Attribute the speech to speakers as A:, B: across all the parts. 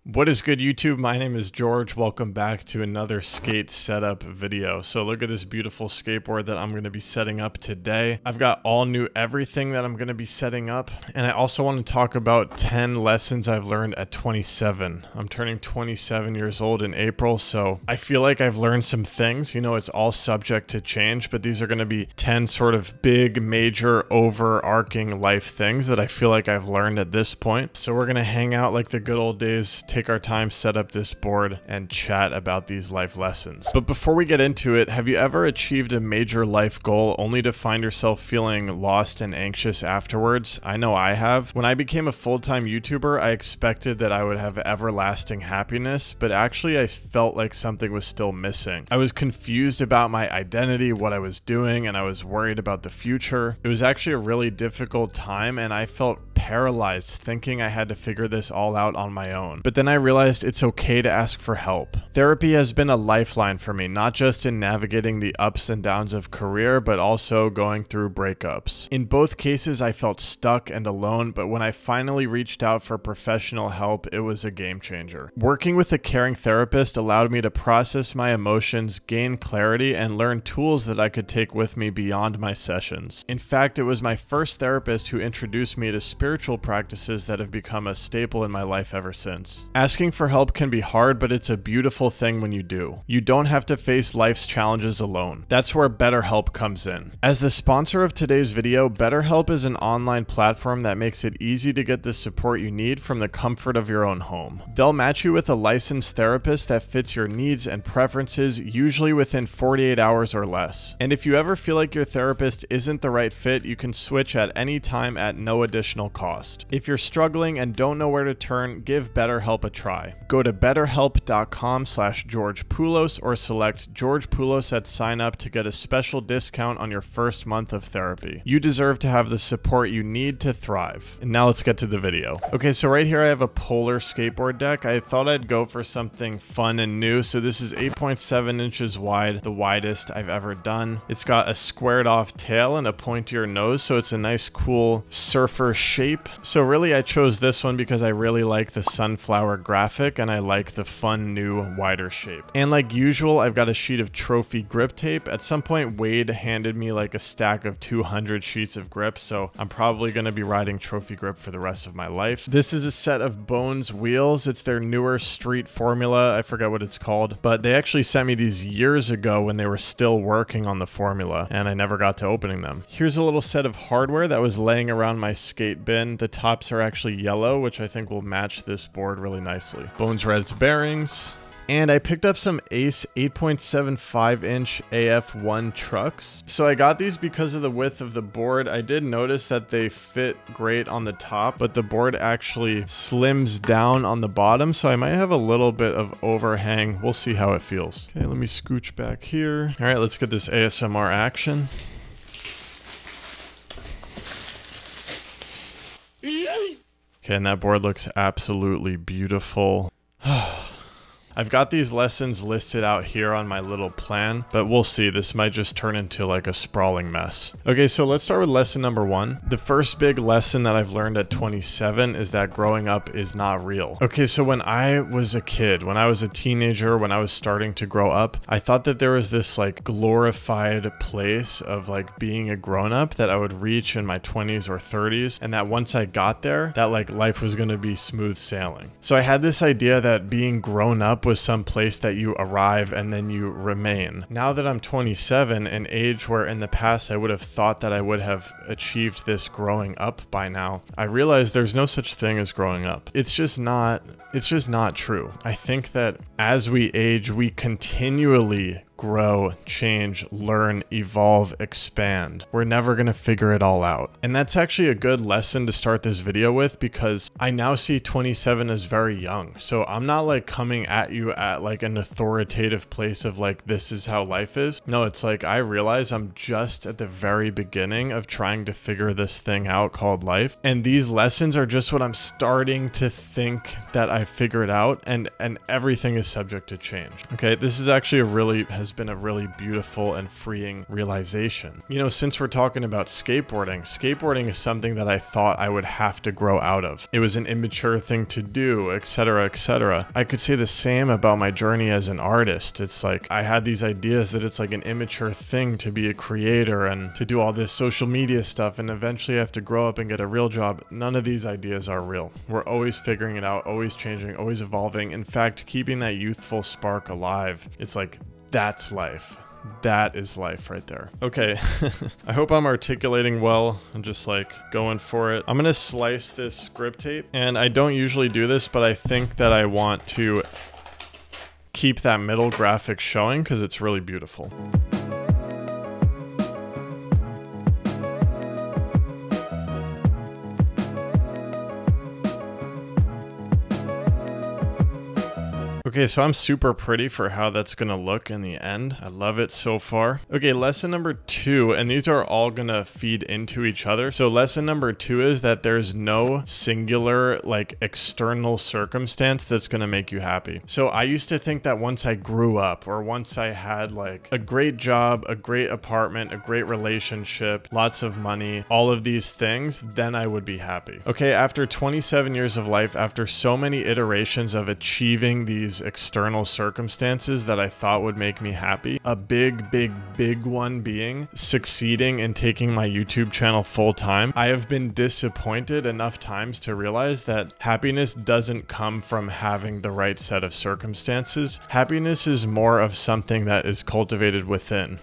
A: What is good, YouTube? My name is George. Welcome back to another skate setup video. So look at this beautiful skateboard that I'm going to be setting up today. I've got all new everything that I'm going to be setting up. And I also want to talk about 10 lessons I've learned at 27. I'm turning 27 years old in April, so I feel like I've learned some things. You know, it's all subject to change, but these are going to be 10 sort of big, major, overarching life things that I feel like I've learned at this point. So we're going to hang out like the good old days, take our time, set up this board, and chat about these life lessons. But before we get into it, have you ever achieved a major life goal only to find yourself feeling lost and anxious afterwards? I know I have. When I became a full-time YouTuber, I expected that I would have everlasting happiness, but actually I felt like something was still missing. I was confused about my identity, what I was doing, and I was worried about the future. It was actually a really difficult time, and I felt paralyzed thinking I had to figure this all out on my own. But then I realized it's okay to ask for help. Therapy has been a lifeline for me, not just in navigating the ups and downs of career, but also going through breakups. In both cases, I felt stuck and alone, but when I finally reached out for professional help, it was a game changer. Working with a caring therapist allowed me to process my emotions, gain clarity, and learn tools that I could take with me beyond my sessions. In fact, it was my first therapist who introduced me to spiritual practices that have become a staple in my life ever since. Asking for help can be hard, but it's a beautiful thing when you do. You don't have to face life's challenges alone. That's where BetterHelp comes in. As the sponsor of today's video, BetterHelp is an online platform that makes it easy to get the support you need from the comfort of your own home. They'll match you with a licensed therapist that fits your needs and preferences, usually within 48 hours or less. And if you ever feel like your therapist isn't the right fit, you can switch at any time at no additional cost. If you're struggling and don't know where to turn, give BetterHelp a try. Go to betterhelp.com/George Poulos or select George Poulos at sign up to get a special discount on your first month of therapy. You deserve to have the support you need to thrive. And now let's get to the video. Okay, so right here I have a Polar skateboard deck. I thought I'd go for something fun and new. So this is 8.7 inches wide, the widest I've ever done. It's got a squared off tail and a pointier nose, so it's a nice cool surfer shape. So really I chose this one because I really like the sunflower graphic and I like the fun new wider shape. And like usual, I've got a sheet of trophy grip tape. At some point Wade handed me like a stack of 200 sheets of grip, so I'm probably going to be riding trophy grip for the rest of my life. This is a set of Bones wheels. It's their newer street formula. I forgot what it's called, but they actually sent me these years ago when they were still working on the formula and I never got to opening them. Here's a little set of hardware that was laying around my skate bin. The tops are actually yellow, which I think will match this board really nicely. Bones Red's bearings. And I picked up some Ace 8.75 inch AF1 trucks. So I got these because of the width of the board. I did notice that they fit great on the top, but the board actually slims down on the bottom. So I might have a little bit of overhang. We'll see how it feels. Okay, let me scooch back here. All right, let's get this ASMR action. Okay, and that board looks absolutely beautiful. I've got these lessons listed out here on my little plan, but we'll see. This might just turn into like a sprawling mess. Okay, so let's start with lesson number 1. The first big lesson that I've learned at 27 is that growing up is not real. Okay, so when I was a kid, when I was a teenager, when I was starting to grow up, I thought that there was this like glorified place of like being a grown-up that I would reach in my 20s or 30s, and that once I got there, that like life was gonna be smooth sailing. So I had this idea that being grown up was some place that you arrive and then you remain. Now that I'm 27, an age where in the past I would have thought that I would have achieved this growing up by now, I realize there's no such thing as growing up. It's just not true. I think that as we age, we continually grow, change, learn, evolve, expand. We're never going to figure it all out. And that's actually a good lesson to start this video with because I now see 27 as very young. So I'm not like coming at you at like an authoritative place of like, this is how life is. No, it's like I realize I'm just at the very beginning of trying to figure this thing out called life. And these lessons are just what I'm starting to think that I figured out, and everything is subject to change. Okay, this is actually a really has been a really beautiful and freeing realization. You know, since we're talking about skateboarding is something that I thought I would have to grow out of. It was an immature thing to do, etc., etc. I could say the same about my journey as an artist. It's like I had these ideas that it's like an immature thing to be a creator and to do all this social media stuff, and eventually I have to grow up and get a real job. None of these ideas are real. We're always figuring it out, always changing, always evolving. In fact, keeping that youthful spark alive. It's like, that's life. That is life right there. Okay, I hope I'm articulating well and just like going for it. I'm gonna slice this grip tape, and I don't usually do this, but I think that I want to keep that middle graphic showing because it's really beautiful. Okay, so I'm super pretty for how that's gonna look in the end. I love it so far. Okay, lesson number 2, and these are all gonna feed into each other. So lesson number 2 is that there's no singular like external circumstance that's gonna make you happy. So I used to think that once I grew up, or once I had like a great job, a great apartment, a great relationship, lots of money, all of these things, then I would be happy. Okay, after 27 years of life, after so many iterations of achieving these external circumstances that I thought would make me happy, a big one being succeeding in taking my YouTube channel full time, I have been disappointed enough times to realize that happiness doesn't come from having the right set of circumstances. Happiness is more of something that is cultivated within.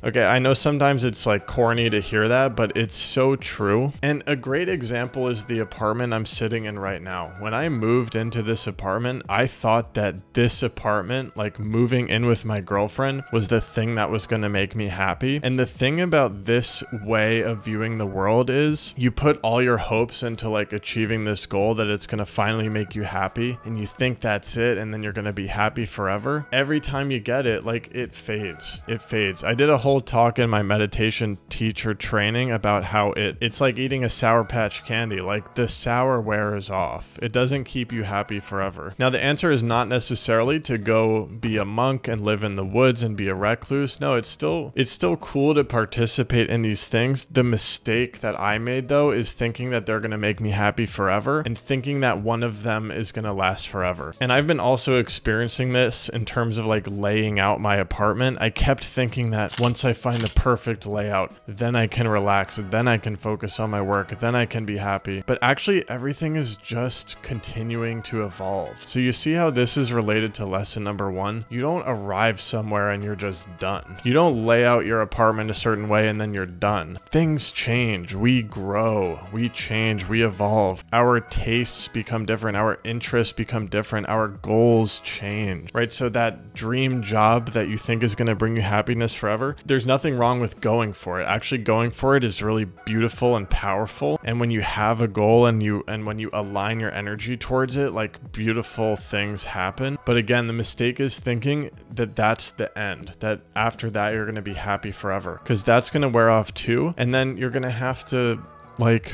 A: Okay, I know sometimes it's like corny to hear that, but it's so true. And a great example is the apartment I'm sitting in right now. When I moved into this apartment, I thought that this apartment, like moving in with my girlfriend, was the thing that was going to make me happy. And the thing about this way of viewing the world is you put all your hopes into like achieving this goal that it's going to finally make you happy, and you think that's it, and then you're going to be happy forever. Every time you get it, like it fades. It fades. I did a whole talk in my meditation teacher training about how it's like eating a Sour Patch candy. Like the sour wears off. It doesn't keep you happy forever. Now the answer is not necessarily to go be a monk and live in the woods and be a recluse. No, it's still cool to participate in these things. The mistake that I made though is thinking that they're going to make me happy forever and thinking that one of them is going to last forever. And I've been also experiencing this in terms of like laying out my apartment. I kept thinking that once I find the perfect layout, then I can relax, then I can focus on my work, then I can be happy. But actually everything is just continuing to evolve. So you see how this is related to lesson number 1? You don't arrive somewhere and you're just done. You don't lay out your apartment a certain way and then you're done. Things change, we grow, we change, we evolve. Our tastes become different, our interests become different, our goals change, right? So that dream job that you think is going to bring you happiness forever, there's nothing wrong with going for it. Actually going for it is really beautiful and powerful. And when you have a goal and when you align your energy towards it, like beautiful things happen. But again, the mistake is thinking that that's the end, that after that you're going to be happy forever, because that's going to wear off too. And then you're going to have to like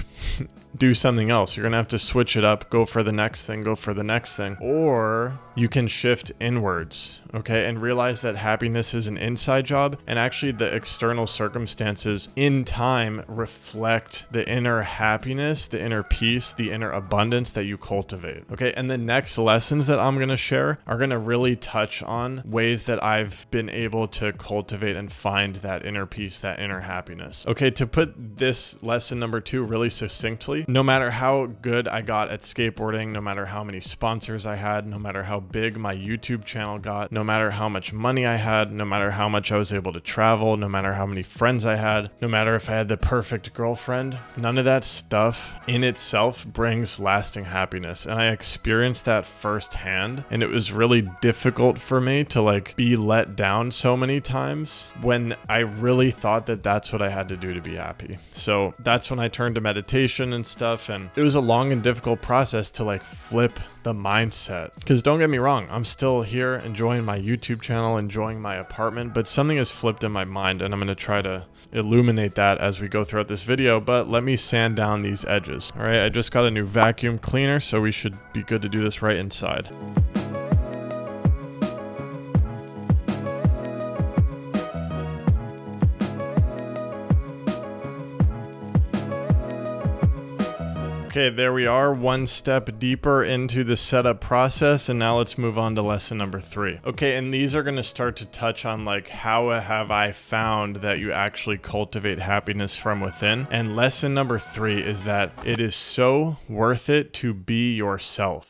A: do something else. You're gonna have to switch it up, go for the next thing, or you can shift inwards, okay, and realize that happiness is an inside job, and actually the external circumstances in time reflect the inner happiness, the inner peace, the inner abundance that you cultivate, okay? And the next lessons that I'm gonna share are gonna really touch on ways that I've been able to cultivate and find that inner peace, that inner happiness. Okay, to put this lesson number 2 really succinctly, no matter how good I got at skateboarding, no matter how many sponsors I had, no matter how big my YouTube channel got, no matter how much money I had, no matter how much I was able to travel, no matter how many friends I had, no matter if I had the perfect girlfriend, none of that stuff in itself brings lasting happiness. And I experienced that firsthand, and it was really difficult for me to like be let down so many times when I really thought that that's what I had to do to be happy. So that's when I turned to meditation and stuff, and it was a long and difficult process to like flip the mindset, because don't get me wrong, I'm still here enjoying my YouTube channel, enjoying my apartment, but something has flipped in my mind, and I'm going to try to illuminate that as we go throughout this video. But let me sand down these edges. All right, I just got a new vacuum cleaner, so we should be good to do this right inside. Okay, there we are, one step deeper into the setup process, and now let's move on to lesson number 3. Okay, and these are going to start to touch on like how have I found that you actually cultivate happiness from within. And lesson number 3 is that it is so worth it to be yourself.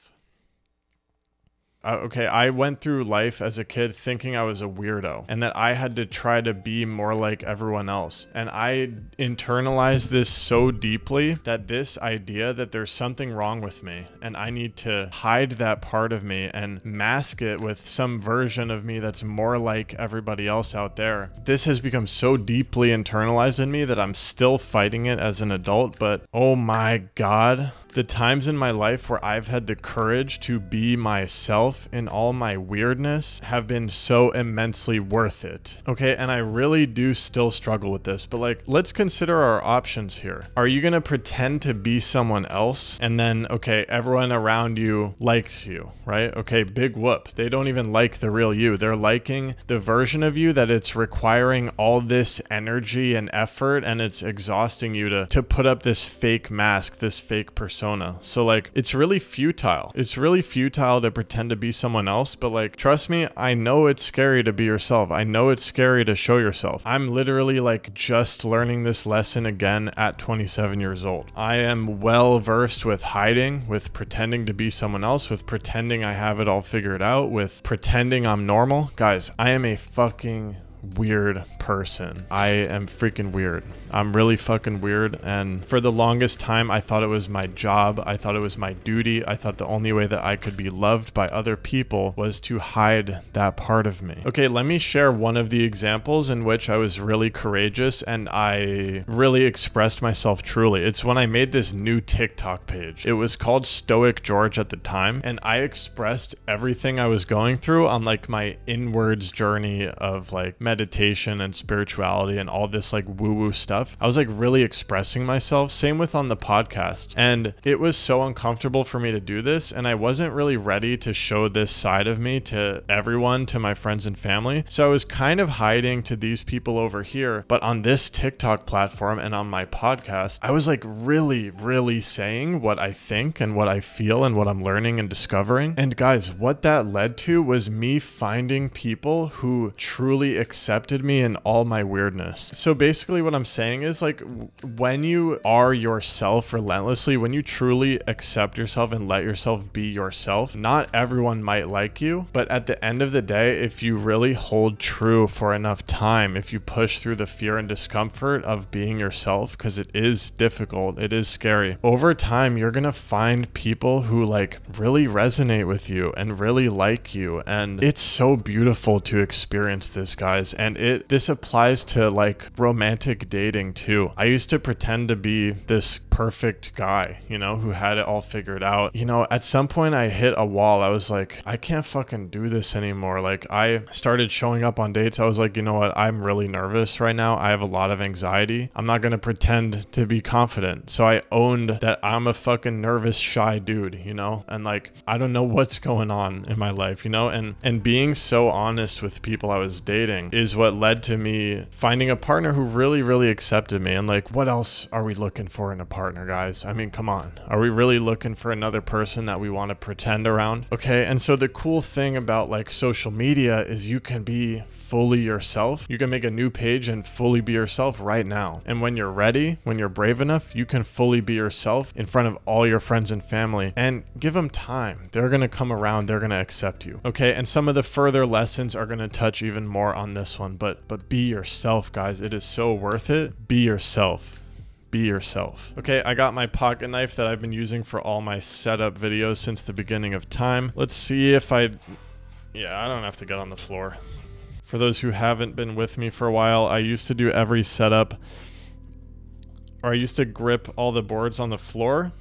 A: Okay, I went through life as a kid thinking I was a weirdo and that I had to try to be more like everyone else. And I internalized this so deeply that this idea that there's something wrong with me and I need to hide that part of me and mask it with some version of me that's more like everybody else out there. This has become so deeply internalized in me that I'm still fighting it as an adult, but oh my God, the times in my life where I've had the courage to be myself in all my weirdness have been so immensely worth it. Okay, and I really do still struggle with this, but like, let's consider our options here. Are you gonna pretend to be someone else and then, okay, everyone around you likes you, right? Okay, big whoop. They don't even like the real you. They're liking the version of you that it's requiring all this energy and effort, and it's exhausting you to put up this fake mask, this fake persona. So like, it's really futile. It's really futile to pretend to be someone else, but like, trust me, I know it's scary to be yourself. I know it's scary to show yourself. I'm literally like just learning this lesson again at 27 years old. I am well versed with hiding, with pretending to be someone else, with pretending I have it all figured out, with pretending I'm normal. Guys, I am a fucking weird person. I am freaking weird. I'm really fucking weird, and for the longest time I thought it was my job. I thought it was my duty. I thought the only way that I could be loved by other people was to hide that part of me. Okay, let me share one of the examples in which I was really courageous and I really expressed myself truly. It's when I made this new TikTok page. It was called Stoic George at the time, and I expressed everything I was going through on like my inwards journey of like meditation and spirituality and all this like woo-woo stuff. I was like really expressing myself. Same with on the podcast. And it was so uncomfortable for me to do this, and I wasn't really ready to show this side of me to everyone, to my friends and family. So I was kind of hiding to these people over here, but on this TikTok platform and on my podcast, I was like really saying what I think and what I feel and what I'm learning and discovering. And guys, what that led to was me finding people who truly accepted me in all my weirdness. So basically what I'm saying is like, when you are yourself relentlessly, when you truly accept yourself and let yourself be yourself, not everyone might like you, but at the end of the day, if you really hold true for enough time, if you push through the fear and discomfort of being yourself, because it is difficult, it is scary, over time you're gonna find people who like really resonate with you and really like you. And it's so beautiful to experience this, guys. And this applies to like romantic dating too. I used to pretend to be this perfect guy, you know, who had it all figured out. You know, at some point I hit a wall. I was like, I can't fucking do this anymore. Like, I started showing up on dates. I was like, you know what? I'm really nervous right now. I have a lot of anxiety. I'm not going to pretend to be confident. So I owned that I'm a fucking nervous, shy dude, you know? And like, I don't know what's going on in my life, you know? And being so honest with people I was dating is what led to me finding a partner who really accepted me. And like, what else are we looking for in a partner, guys? I mean, come on. Are we really looking for another person that we want to pretend around? Okay, and so the cool thing about like social media is you can be fully yourself. You can make a new page and fully be yourself right now. And when you're ready, when you're brave enough, you can fully be yourself in front of all your friends and family, and give them time. They're going to come around. They're going to accept you. Okay, and some of the further lessons are going to touch even more on this one, but be yourself, guys. It is so worth it. Be yourself. Be yourself. Okay, I got my pocket knife that I've been using for all my setup videos since the beginning of time. Let's see if yeah, I don't have to get on the floor. For those who haven't been with me for a while, I used to do every setup, or I used to grip all the boards on the floor.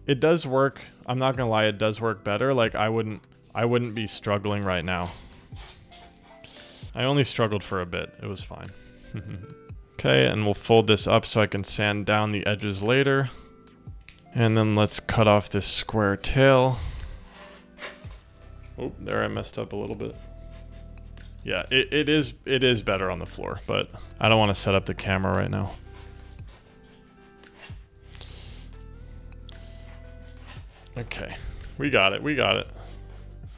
A: It does work. I'm not gonna lie, it does work better. Like, I wouldn't be struggling right now. I only struggled for a bit. It was fine. Okay, and we'll fold this up so I can sand down the edges later. And then let's cut off this square tail. Oh, there I messed up a little bit. Yeah, it is better on the floor, but I don't want to set up the camera right now. Okay, we got it. We got it.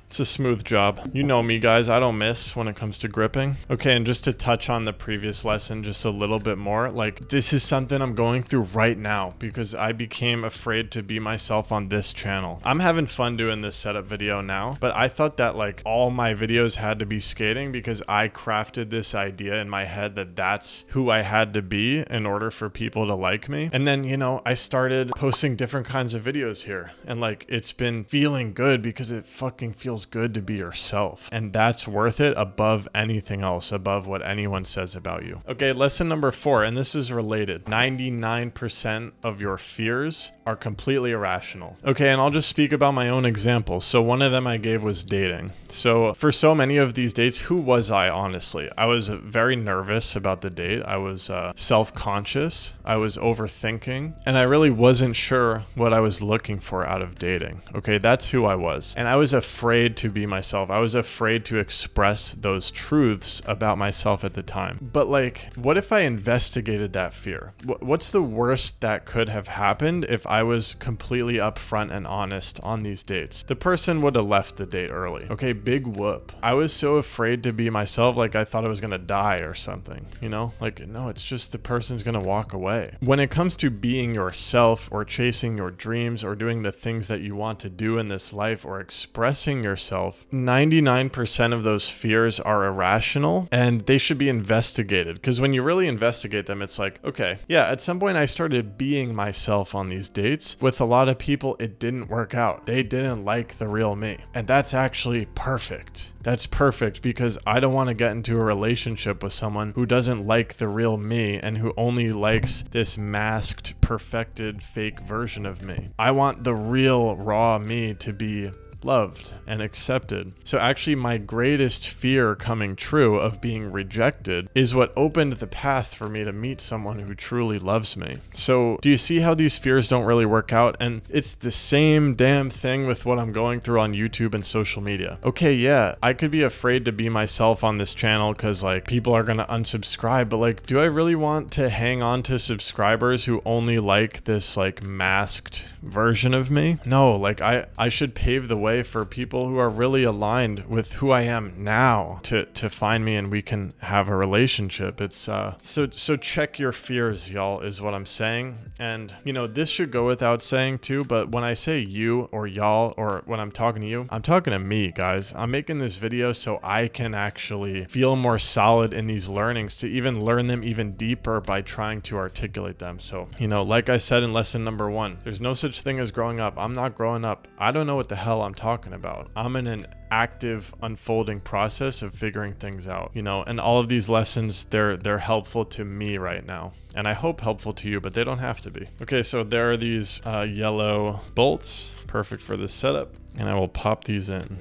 A: It's a smooth job. You know me, guys. I don't miss when it comes to gripping. Okay, and just to touch on the previous lesson just a little bit more, like this is something I'm going through right now because I became afraid to be myself on this channel. I'm having fun doing this setup video now, but I thought that like all my videos had to be skating because I crafted this idea in my head that that's who I had to be in order for people to like me. And then, you know, I started posting different kinds of videos here and like it's been feeling good because it fucking feels good to be yourself, and that's worth it above anything else, above what anyone says about you. Okay, lesson number 4, and this is related. 99% of your fears are completely irrational. Okay, and I'll just speak about my own example. So one of them I gave was dating. So for so many of these dates, who was I honestly? I was very nervous about the date. I was self-conscious. I was overthinking, and I really wasn't sure what I was looking for out of dating. Okay, that's who I was, and I was afraid to be myself. I was afraid to express those truths about myself at the time. But like, what if I investigated that fear? What's the worst that could have happened if I was completely upfront and honest on these dates? The person would have left the date early. Okay, big whoop. I was so afraid to be myself, like I thought I was gonna die or something, you know? Like, no, it's just the person's gonna walk away. When it comes to being yourself or chasing your dreams or doing the things that you want to do in this life or expressing yourself, 99% of those fears are irrational and they should be investigated, because when you really investigate them, it's like, okay, yeah, at some point I started being myself on these dates. With a lot of people, it didn't work out. They didn't like the real me, and that's actually perfect. That's perfect, because I don't want to get into a relationship with someone who doesn't like the real me and who only likes this masked, perfected, fake version of me. I want the real, raw me to be loved and accepted. So actually my greatest fear coming true of being rejected is what opened the path for me to meet someone who truly loves me. So do you see how these fears don't really work out? And it's the same damn thing with what I'm going through on YouTube and social media. Okay, yeah, I could be afraid to be myself on this channel because like people are gonna unsubscribe, but like, do I really want to hang on to subscribers who only like this like masked version of me? No, like I should pave the way for people who are really aligned with who I am now to find me and we can have a relationship. It's so check your fears, y'all, is what I'm saying. And you know, this should go without saying too, but when I say you or y'all, or when I'm talking to you, I'm talking to me, guys. I'm making this video so I can actually feel more solid in these learnings, to even learn them even deeper by trying to articulate them. So, you know, like I said in lesson number 1, there's no such thing as growing up. I'm not growing up. I don't know what the hell I'm talking about. I'm in an active unfolding process of figuring things out, you know, and all of these lessons, they're helpful to me right now, and I hope helpful to you, but they don't have to be. Okay, so there are these yellow bolts, perfect for this setup, and I will pop these in.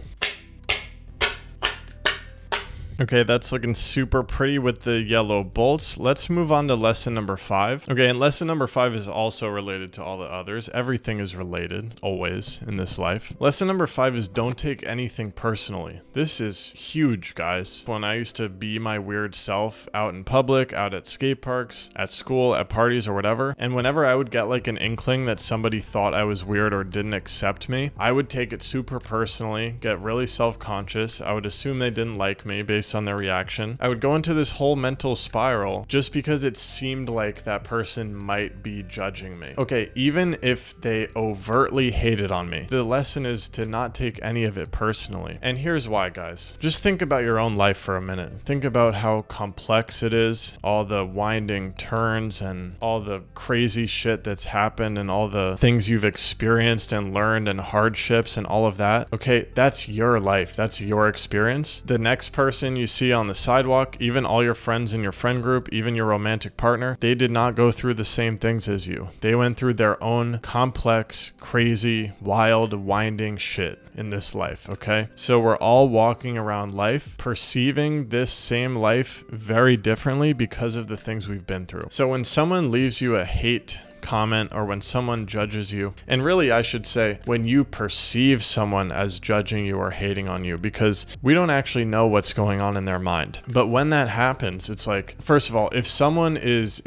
A: Okay, that's looking super pretty with the yellow bolts. Let's move on to lesson number 5. Okay, and lesson number 5 is also related to all the others. Everything is related, always, in this life. Lesson number 5 is don't take anything personally. This is huge, guys. When I used to be my weird self out in public, out at skate parks, at school, at parties, or whatever, and whenever I would get like an inkling that somebody thought I was weird or didn't accept me, I would take it super personally, get really self-conscious. I would assume they didn't like me based on their reaction. I would go into this whole mental spiral just because it seemed like that person might be judging me. Okay, even if they overtly hated on me, the lesson is to not take any of it personally. And here's why, guys. Just think about your own life for a minute. Think about how complex it is, all the winding turns and all the crazy shit that's happened and all the things you've experienced and learned and hardships and all of that. Okay, that's your life. That's your experience. The next person you see on the sidewalk, even all your friends in your friend group, even your romantic partner, they did not go through the same things as you. They went through their own complex, crazy, wild, winding shit in this life, okay? So we're all walking around life perceiving this same life very differently because of the things we've been through. So when someone leaves you a hate comment, or when someone judges you, and really I should say when you perceive someone as judging you or hating on you, because we don't actually know what's going on in their mind. But when that happens, it's like, first of all, if someone is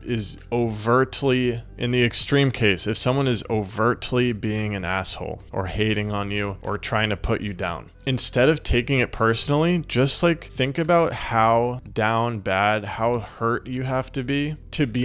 A: is overtly, in the extreme case, if someone is overtly being an asshole or hating on you or trying to put you down, instead of taking it personally, just like think about how down bad, how hurt you have to be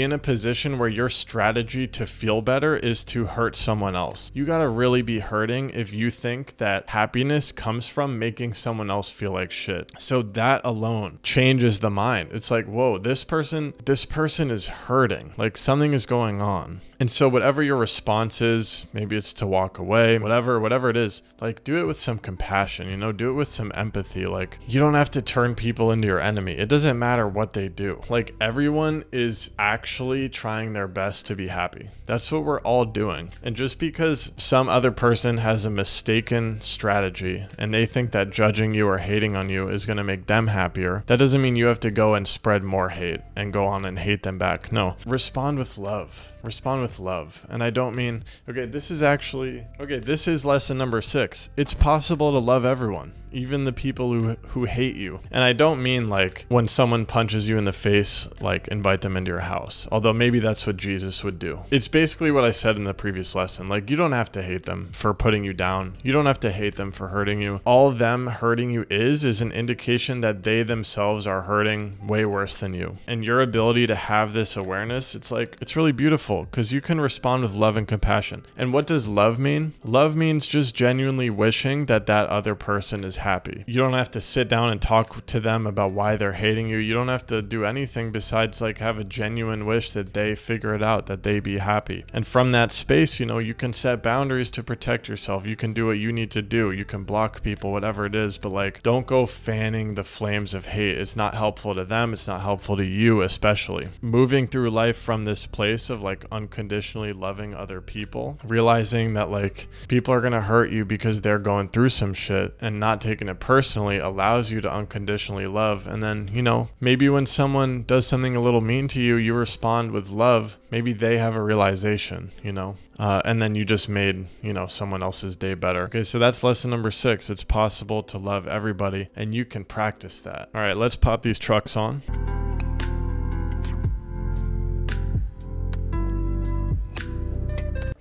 A: in a position where your strategy to feel better is to hurt someone else. You gotta really be hurting if you think that happiness comes from making someone else feel like shit. So that alone changes the mind. It's like, whoa, this person is hurting. Like something is going on. And so whatever your response is, maybe it's to walk away, whatever it is, like do it with some compassion, you know, do it with some empathy. Like you don't have to turn people into your enemy. It doesn't matter what they do. Like everyone is actually trying their best to be happy. That's what we're all doing. And just because some other person has a mistaken strategy and they think that judging you or hating on you is going to make them happier, that doesn't mean you have to go and spread more hate and go on and hate them back. No, respond with love. Respond with love. And I don't mean, this is lesson number 6. It's possible to love everyone, even the people who hate you. And I don't mean like when someone punches you in the face, like invite them into your house. Although maybe that's what Jesus would do. It's basically what I said in the previous lesson. Like you don't have to hate them for putting you down. You don't have to hate them for hurting you. All them hurting you is an indication that they themselves are hurting way worse than you. And your ability to have this awareness, it's like, it's really beautiful because you can respond with love and compassion. And what does love mean? Love means just genuinely wishing that other person is happy. You don't have to sit down and talk to them about why they're hating you. You don't have to do anything besides like have a genuine wish that they figure it out, that they be happy. And from that space, you know, you can set boundaries to protect yourself. You can do what you need to do. You can block people, whatever it is, but like don't go fanning the flames of hate. It's not helpful to them. It's not helpful to you, especially. Moving through life from this place of like unconditionally loving other people, realizing that like people are gonna hurt you because they're going through some shit, and not taking it personally allows you to unconditionally love. And then, you know, maybe when someone does something a little mean to you, you respond with love. Maybe they have a realization, you know, and then you just made, you know, someone else's day better. Okay, so that's lesson number 6. It's possible to love everybody, and you can practice that. All right, let's pop these trucks on.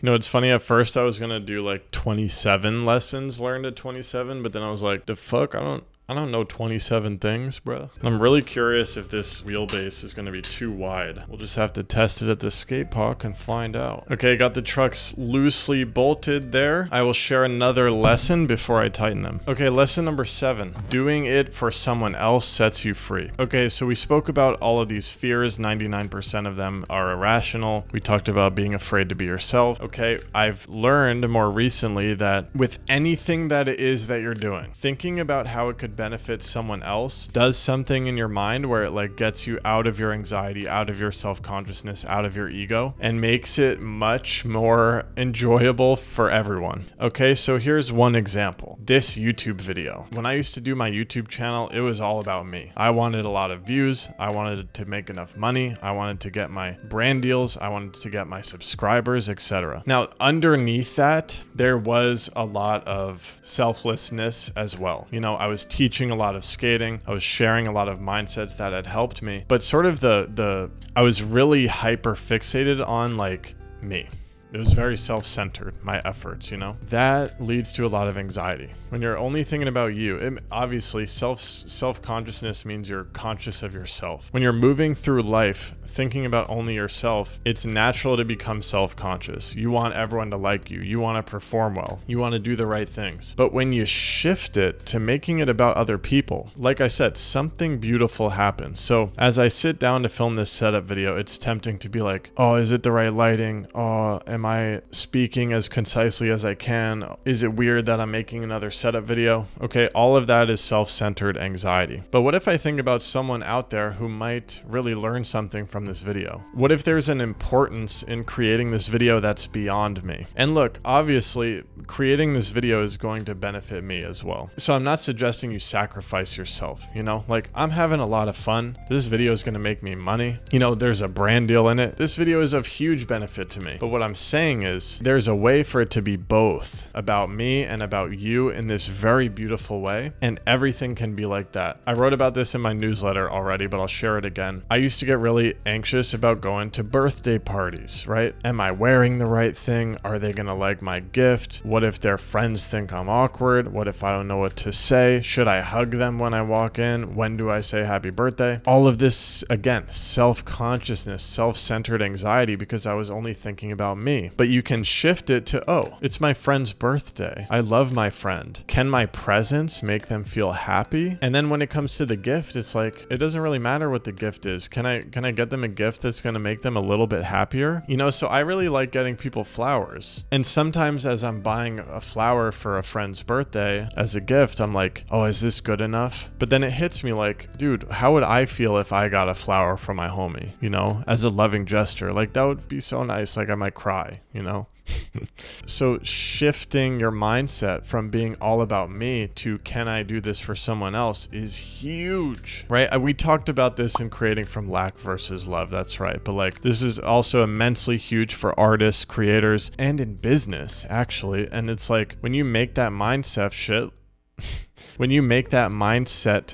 A: You know, it's funny, at first I was gonna do like 27 lessons learned at 27, but then I was like, the fuck, I don't know 27 things, bro. I'm really curious if this wheelbase is gonna be too wide. We'll just have to test it at the skate park and find out. Okay, got the trucks loosely bolted there. I will share another lesson before I tighten them. Okay, lesson number 7. Doing it for someone else sets you free. Okay, so we spoke about all of these fears. 99% of them are irrational. We talked about being afraid to be yourself. Okay, I've learned more recently that with anything that it is that you're doing, thinking about how it could benefit someone else does something in your mind where it like gets you out of your anxiety, out of your self-consciousness, out of your ego, and makes it much more enjoyable for everyone. Okay, so here's one example. This YouTube video. When I used to do my YouTube channel, it was all about me. I wanted a lot of views. I wanted to make enough money. I wanted to get my brand deals. I wanted to get my subscribers, etc. Now, underneath that, there was a lot of selflessness as well. You know, I was teaching a lot of skating. I was sharing a lot of mindsets that had helped me, but sort of I was really hyper fixated on like me. It was very self-centered, my efforts, you know? That leads to a lot of anxiety. When you're only thinking about you, obviously self-consciousness means you're conscious of yourself. When you're moving through life, thinking about only yourself, it's natural to become self-conscious. You want everyone to like you. You want to perform well. You want to do the right things. But when you shift it to making it about other people, like I said, something beautiful happens. So as I sit down to film this setup video, it's tempting to be like, oh, is it the right lighting? Oh, am I speaking as concisely as I can? Is it weird that I'm making another setup video? Okay, all of that is self-centered anxiety. But what if I think about someone out there who might really learn something from this video? What if there's an importance in creating this video that's beyond me? And look, obviously, creating this video is going to benefit me as well. So I'm not suggesting you sacrifice yourself, you know? Like, I'm having a lot of fun. This video is going to make me money. You know, there's a brand deal in it. This video is of huge benefit to me. But what I'm saying is there's a way for it to be both about me and about you in this very beautiful way, and everything can be like that. I wrote about this in my newsletter already, but I'll share it again. I used to get really anxious about going to birthday parties, right? Am I wearing the right thing? Are they gonna like my gift? What if their friends think I'm awkward? What if I don't know what to say? Should I hug them when I walk in? When do I say happy birthday? All of this, again, self-consciousness, self-centered anxiety, because I was only thinking about me. But you can shift it to, oh, it's my friend's birthday. I love my friend. Can my presence make them feel happy? And then when it comes to the gift, it's like, it doesn't really matter what the gift is. Can I get them a gift that's going to make them a little bit happier? You know, so I really like getting people flowers. And sometimes as I'm buying a flower for a friend's birthday as a gift, I'm like, oh, is this good enough? But then it hits me like, dude, how would I feel if I got a flower from my homie, you know, as a loving gesture? Like, that would be so nice. Like, I might cry, you know? So shifting your mindset from being all about me to can I do this for someone else is huge, right? We talked about this in creating from lack versus love. That's right. But like, this is also immensely huge for artists, creators, and in business, actually. And it's like, when you make that mindset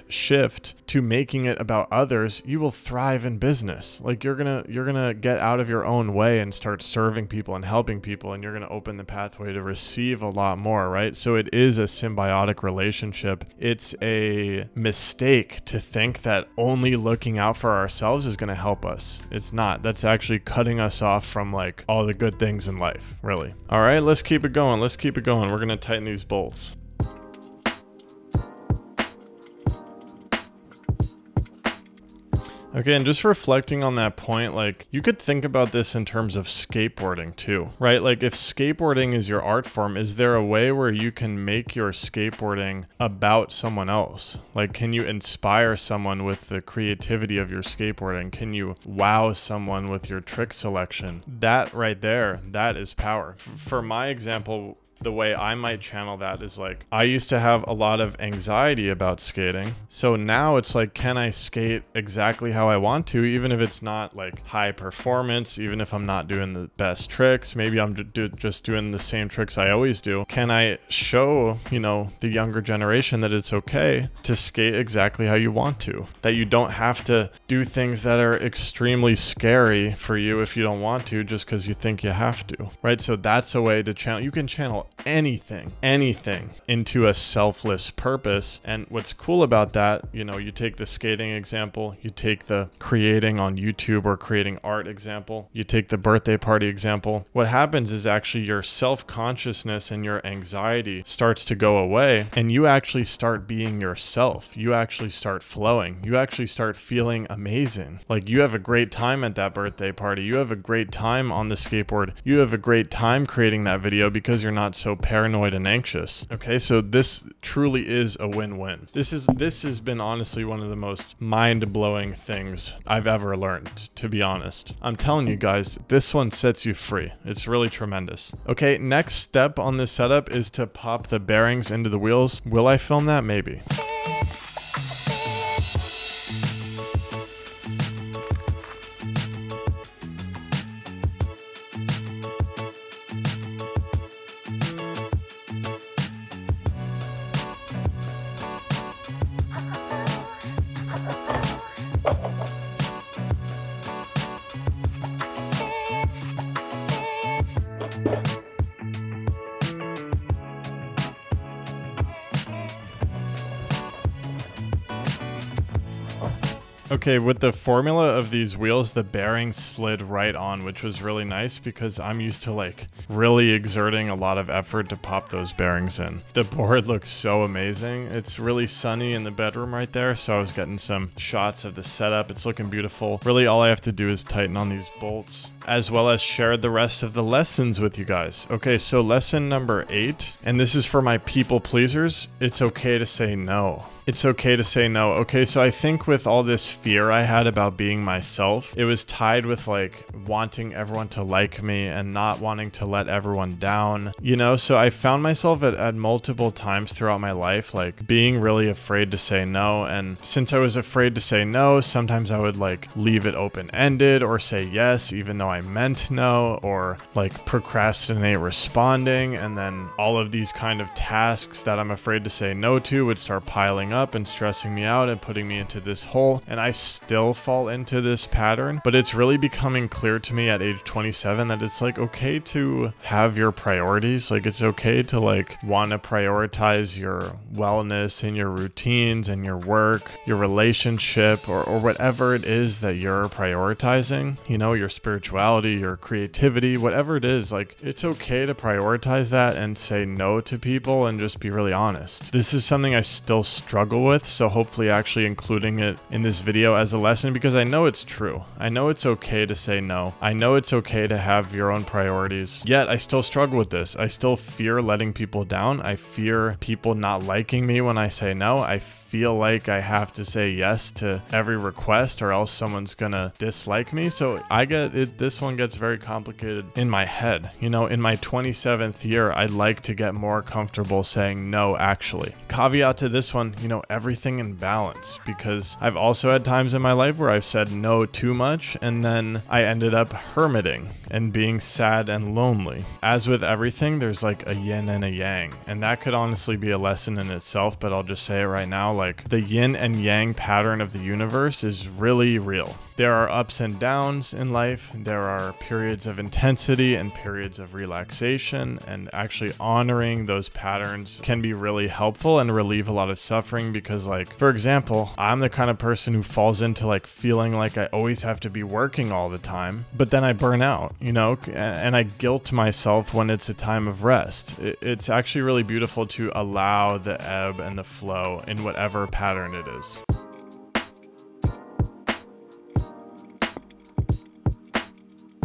A: shift to making it about others, you will thrive in business. Like, you're gonna get out of your own way and start serving people and helping people, and you're gonna open the pathway to receive a lot more, right? So it is a symbiotic relationship. It's a mistake to think that only looking out for ourselves is gonna help us. It's not. That's actually cutting us off from like all the good things in life, really. All right, let's keep it going. We're gonna tighten these bolts. Okay, and just reflecting on that point, like, you could think about this in terms of skateboarding too, right? Like, if skateboarding is your art form, is there a way where you can make your skateboarding about someone else? Like, can you inspire someone with the creativity of your skateboarding? Can you wow someone with your trick selection? That right there, that is power. For my example, the way I might channel that is like, I used to have a lot of anxiety about skating. So now it's like, can I skate exactly how I want to, even if it's not like high performance, even if I'm not doing the best tricks, maybe I'm just doing the same tricks I always do. Can I show, you know, the younger generation that it's okay to skate exactly how you want to, that you don't have to do things that are extremely scary for you if you don't want to, just because you think you have to, right? So that's a way to channel. You can channel anything into a selfless purpose. And what's cool about that, you know, you take the skating example, you take the creating on YouTube or creating art example, you take the birthday party example. What happens is actually your self-consciousness and your anxiety starts to go away, and you actually start being yourself. You actually start flowing. You actually start feeling amazing. Like, you have a great time at that birthday party. You have a great time on the skateboard. You have a great time creating that video because you're not so paranoid and anxious. Okay, so this truly is a win-win. This has been honestly one of the most mind-blowing things I've ever learned, to be honest. I'm telling you guys, this one sets you free. It's really tremendous. Okay, next step on this setup is to pop the bearings into the wheels. Will I film that? Maybe. Okay, with the formula of these wheels, the bearings slid right on, which was really nice because I'm used to like really exerting a lot of effort to pop those bearings in. The board looks so amazing. It's really sunny in the bedroom right there, so I was getting some shots of the setup. It's looking beautiful. Really, all I have to do is tighten on these bolts, as well as share the rest of the lessons with you guys. Okay, so lesson number 8, and this is for my people pleasers. It's okay to say no. It's okay to say no. Okay, so I think with all this fear I had about being myself, it was tied with like wanting everyone to like me and not wanting to let everyone down, you know? So I found myself at multiple times throughout my life, like being really afraid to say no. And since I was afraid to say no, sometimes I would like leave it open-ended or say yes, even though I meant no, or like procrastinate responding. And then all of these kind of tasks that I'm afraid to say no to would start piling up and stressing me out and putting me into this hole. And I still fall into this pattern, but it's really becoming clear to me at age 27 that it's like okay to have your priorities. Like it's okay to like want to prioritize your wellness and your routines and your work, your relationship, or whatever it is that you're prioritizing, you know, your spirituality, your creativity, whatever it is. Like it's okay to prioritize that and say no to people and just be really honest. This is something I still struggle with, so hopefully actually including it in this video as a lesson, because I know it's true. I know it's okay to say no. I know it's okay to have your own priorities, yet I still struggle with this. I still fear letting people down. I fear people not liking me when I say no. I feel like I have to say yes to every request or else someone's gonna dislike me. So I get it. This one gets very complicated in my head. You know, in my 27th year, I'd like to get more comfortable saying no, actually. Caveat to this one, you know, everything in balance, because I've also had times in my life where I've said no too much and then I ended up hermiting and being sad and lonely. As with everything, there's like a yin and a yang, and that could honestly be a lesson in itself, but I'll just say it right now, like the yin and yang pattern of the universe is really real. There are ups and downs in life. There are periods of intensity and periods of relaxation, and actually honoring those patterns can be really helpful and relieve a lot of suffering because, like, for example, I'm the kind of person who falls into like feeling like I always have to be working all the time, but then I burn out, you know, and I guilt myself when it's a time of rest. It's actually really beautiful to allow the ebb and the flow in whatever pattern it is.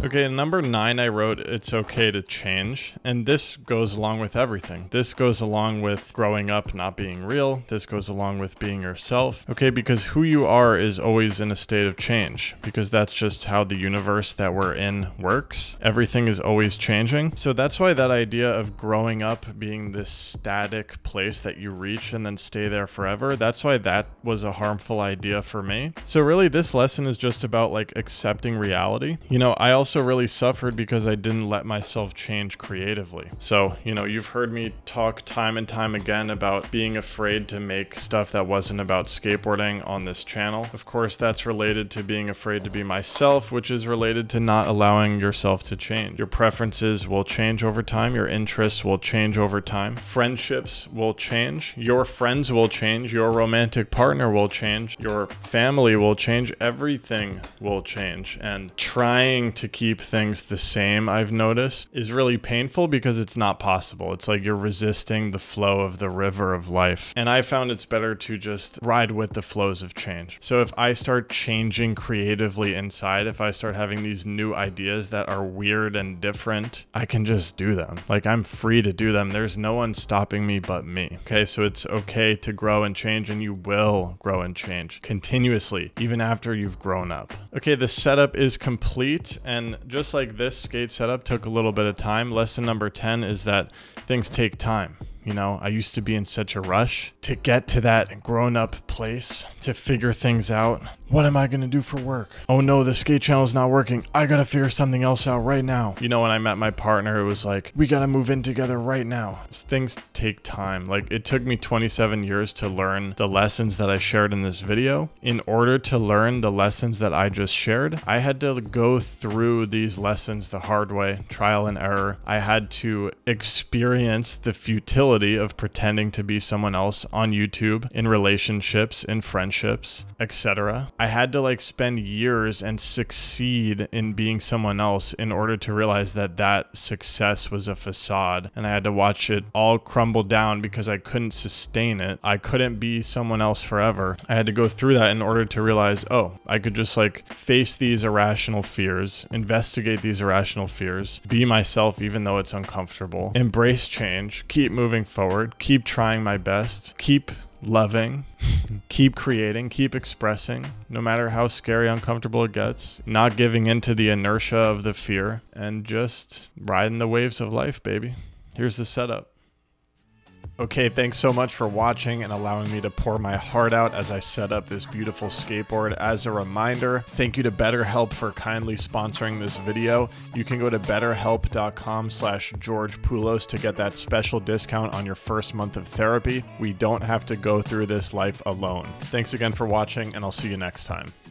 A: Okay, number 9, I wrote, it's okay to change. And this goes along with everything. This goes along with growing up not being real. This goes along with being yourself. Okay, because who you are is always in a state of change, because that's just how the universe that we're in works. Everything is always changing. So that's why that idea of growing up being this static place that you reach and then stay there forever, that's why that was a harmful idea for me. So really this lesson is just about like accepting reality. You know, I also really suffered because I didn't let myself change creatively. So, you know, you've heard me talk time and time again about being afraid to make stuff that wasn't about skateboarding on this channel. Of course, that's related to being afraid to be myself, which is related to not allowing yourself to change. Your preferences will change over time. Your interests will change over time. Friendships will change. Your friends will change. Your romantic partner will change. Your family will change. Everything will change. And trying to keep things the same, I've noticed, is really painful because it's not possible. It's like you're resisting the flow of the river of life. And I found it's better to just ride with the flows of change. So if I start changing creatively inside, if I start having these new ideas that are weird and different, I can just do them. Like I'm free to do them. There's no one stopping me but me. Okay, so it's okay to grow and change, and you will grow and change continuously, even after you've grown up. Okay, the setup is complete, and just like this skate setup took a little bit of time, lesson number 10 is that things take time. You know, I used to be in such a rush to get to that grown-up place, to figure things out. What am I going to do for work? Oh no, the skate channel is not working. I got to figure something else out right now. You know, when I met my partner, it was like, we got to move in together right now. Things take time. Like it took me 27 years to learn the lessons that I shared in this video. In order to learn the lessons that I just shared, I had to go through these lessons the hard way, trial and error. I had to experience the futility of pretending to be someone else on YouTube, in relationships, in friendships, etc. I had to like spend years and succeed in being someone else in order to realize that that success was a facade, and I had to watch it all crumble down because I couldn't sustain it. I couldn't be someone else forever. I had to go through that in order to realize, oh, I could just like face these irrational fears, investigate these irrational fears, be myself even though it's uncomfortable, embrace change, keep moving forward, keep trying my best, keep loving, keep creating, keep expressing, no matter how scary, uncomfortable it gets, not giving into the inertia of the fear, and just riding the waves of life, baby. Here's the setup. Okay, thanks so much for watching and allowing me to pour my heart out as I set up this beautiful skateboard. As a reminder, thank you to BetterHelp for kindly sponsoring this video. You can go to betterhelp.com/George Poulos to get that special discount on your first month of therapy. We don't have to go through this life alone. Thanks again for watching, and I'll see you next time.